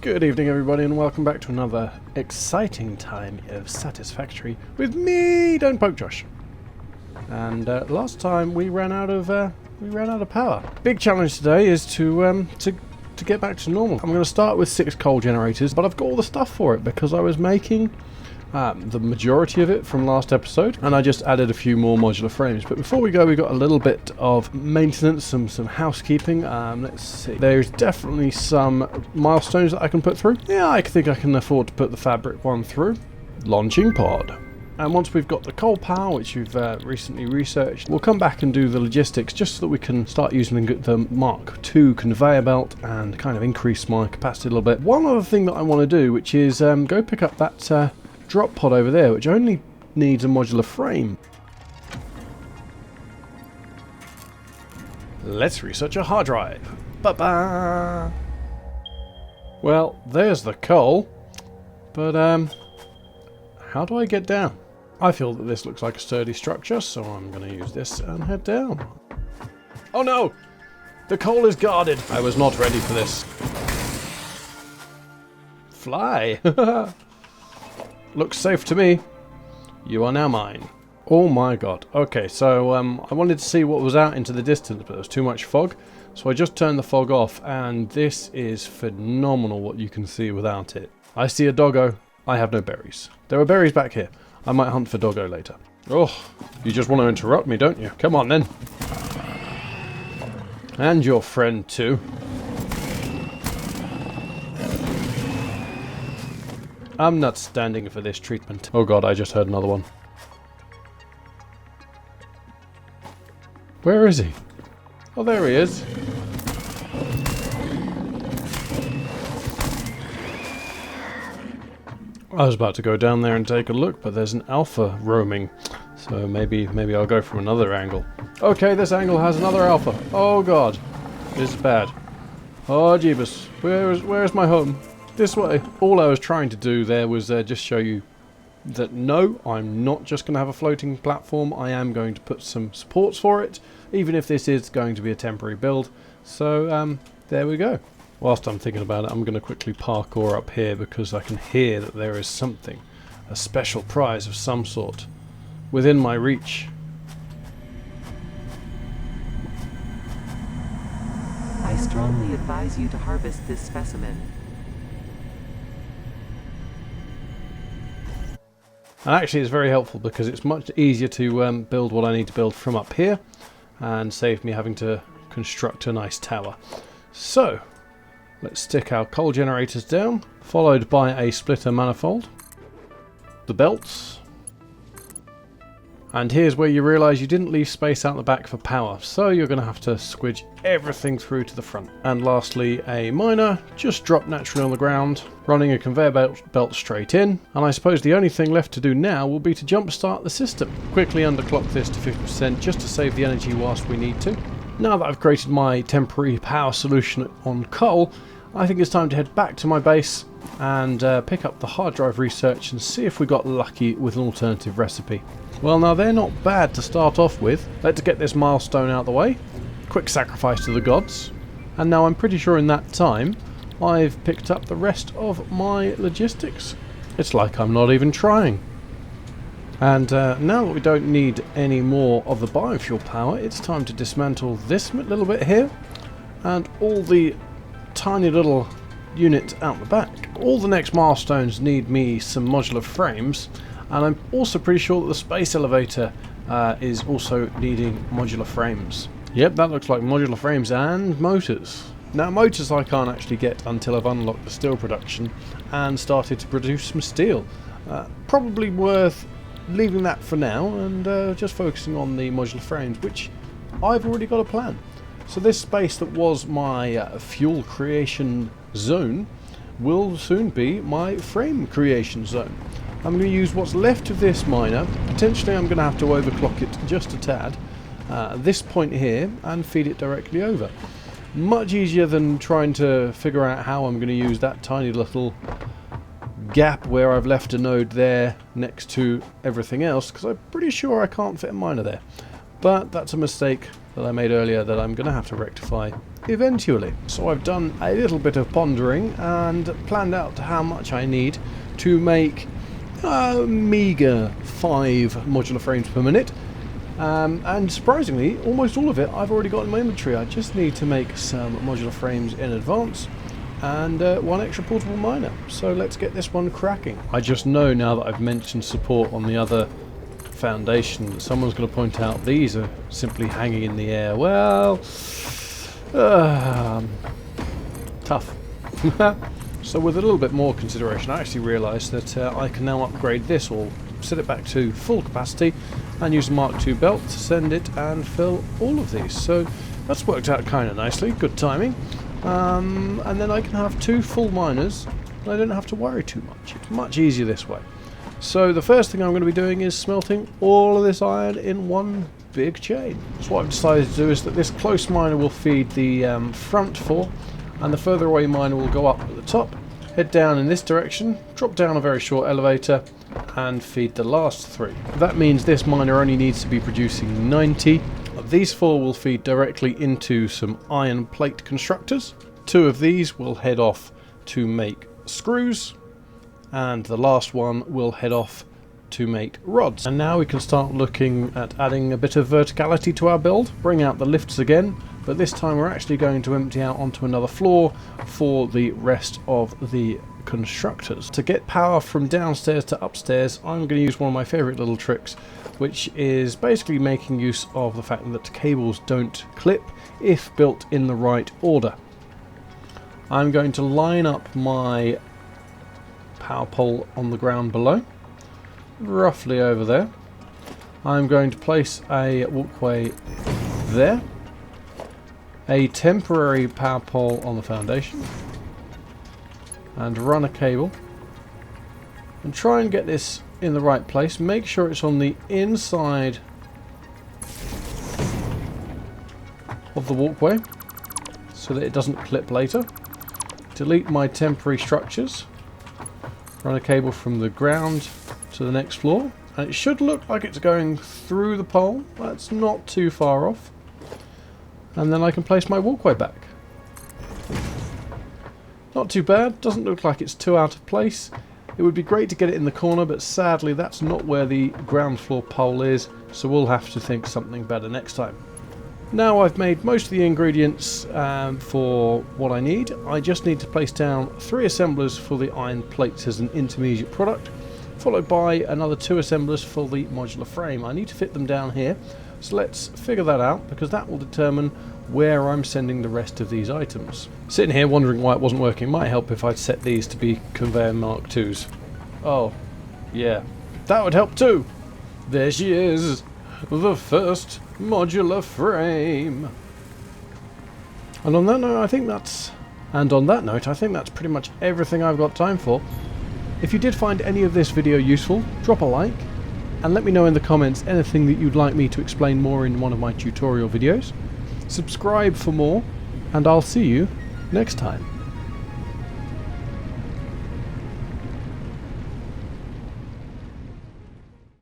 Good evening everybody and welcome back to another exciting time of Satisfactory with me, DontPokeJosh. And last time we ran out of power. Big challenge today is to get back to normal. I'm going to start with 6 coal generators, but I've got all the stuff for it because I was making the majority of it from last episode, and I just added a few more modular frames. But before we go, we got a little bit of maintenance, some housekeeping. Let's see. There's definitely some milestones that I can put through. Yeah, I think I can afford to put the fabric one through. Launching pod. And once we've got the coal power, which we've recently researched, we'll come back and do the logistics just so that we can start using the Mark II conveyor belt and kind of increase my capacity a little bit. One other thing that I want to do, which is go pick up that drop pod over there, which only needs a modular frame. Let's research a hard drive. Ba-ba! Well, there's the coal, but how do I get down? I feel that this looks like a sturdy structure, so I'm going to use this and head down. Oh no! The coal is guarded! I was not ready for this. Fly! Looks safe to me. You are now mine. Oh my god. Okay, so I wanted to see what was out into the distance, but there was too much fog. So I just turned the fog off, and this is phenomenal what you can see without it. I see a doggo. I have no berries. There are berries back here. I might hunt for doggo later. Oh, you just want to interrupt me, don't you? Come on then. And your friend too. I'm not standing for this treatment. Oh god, I just heard another one. Where is he? Oh, there he is. I was about to go down there and take a look, but there's an alpha roaming. So maybe I'll go from another angle. Okay, this angle has another alpha. Oh god. This is bad. Oh jeebus. Where's my home? This way. All I was trying to do there was just show you that no, I'm not just going to have a floating platform. I am going to put some supports for it, even if this is going to be a temporary build. So there we go. Whilst I'm thinking about it, I'm going to quickly parkour up here because I can hear that there is something, a special prize of some sort, within my reach. I strongly advise you to harvest this specimen. And actually it's very helpful because it's much easier to build what I need to build from up here and save me having to construct a nice tower. So let's stick our coal generators down, followed by a splitter manifold, the belts, and here's where you realise you didn't leave space out the back for power, so you're going to have to squidge everything through to the front. And lastly, a miner, just dropped naturally on the ground, running a conveyor belt straight in, and I suppose the only thing left to do now will be to jump start the system. Quickly underclock this to 50% just to save the energy whilst we need to. Now that I've created my temporary power solution on coal, I think it's time to head back to my base and pick up the hard drive research and see if we got lucky with an alternative recipe. Well, now they're not bad to start off with. Let's get this milestone out of the way. Quick sacrifice to the gods. And now I'm pretty sure in that time I've picked up the rest of my logistics. It's like I'm not even trying. And now that we don't need any more of the biofuel power, it's time to dismantle this little bit here and all the tiny little units out the back. All the next milestones need me some modular frames, and I'm also pretty sure that the space elevator is also needing modular frames. Yep, that looks like modular frames and motors. Now motors I can't actually get until I've unlocked the steel production and started to produce some steel. Probably worth leaving that for now and just focusing on the modular frames, which I've already got a plan. So this space that was my fuel creation zone will soon be my frame creation zone. I'm going to use what's left of this miner. Potentially I'm going to have to overclock it just a tad. This point here and feed it directly over. Much easier than trying to figure out how I'm going to use that tiny little gap where I've left a node there next to everything else, because I'm pretty sure I can't fit a miner there. But that's a mistake that I made earlier that I'm going to have to rectify eventually. So I've done a little bit of pondering and planned out how much I need to make a meager 5 modular frames per minute. And surprisingly, almost all of it I've already got in my inventory. I just need to make some modular frames in advance and 1 extra portable miner. So let's get this one cracking. I just know now that I've mentioned support on the other foundation that someone's going to point out these are simply hanging in the air. Well, tough. So with a little bit more consideration, I actually realised that I can now upgrade this or set it back to full capacity and use a Mark II belt to send it and fill all of these. So that's worked out kind of nicely, good timing. And then I can have 2 full miners and I don't have to worry too much. It's much easier this way. So the first thing I'm going to be doing is smelting all of this iron in one big chain. So what I've decided to do is that this close miner will feed the front 4 and the further away miner will go up at the top, head down in this direction, drop down a very short elevator and feed the last 3. That means this miner only needs to be producing 90. These 4 will feed directly into some iron plate constructors. 2 of these will head off to make screws and the last one will head off to make rods. And now we can start looking at adding a bit of verticality to our build, bring out the lifts again, but this time we're actually going to empty out onto another floor for the rest of the constructors. To get power from downstairs to upstairs, I'm going to use one of my favourite little tricks, which is basically making use of the fact that cables don't clip if built in the right order. I'm going to line up my power pole on the ground below, roughly over there. I'm going to place a walkway there, a temporary power pole on the foundation, and run a cable and try and get this in the right place. Make sure it's on the inside of the walkway so that it doesn't clip later. Delete my temporary structures, run a cable from the ground to the next floor, and it should look like it's going through the pole. That's not too far off. And then I can place my walkway back. Not too bad, doesn't look like it's too out of place. It would be great to get it in the corner, but sadly that's not where the ground floor pole is, so we'll have to think something better next time. Now I've made most of the ingredients for what I need. I just need to place down 3 assemblers for the iron plates as an intermediate product, followed by another 2 assemblers for the modular frame. I need to fit them down here, so let's figure that out, because that will determine where I'm sending the rest of these items. Sitting here wondering why it wasn't working might help if I'd set these to be conveyor Mark IIs. Oh, yeah, that would help too. There she is, the first modular frame. And on that note, I think that's pretty much everything I've got time for. If you did find any of this video useful, drop a like, and let me know in the comments anything that you'd like me to explain more in one of my tutorial videos. Subscribe for more, and I'll see you next time.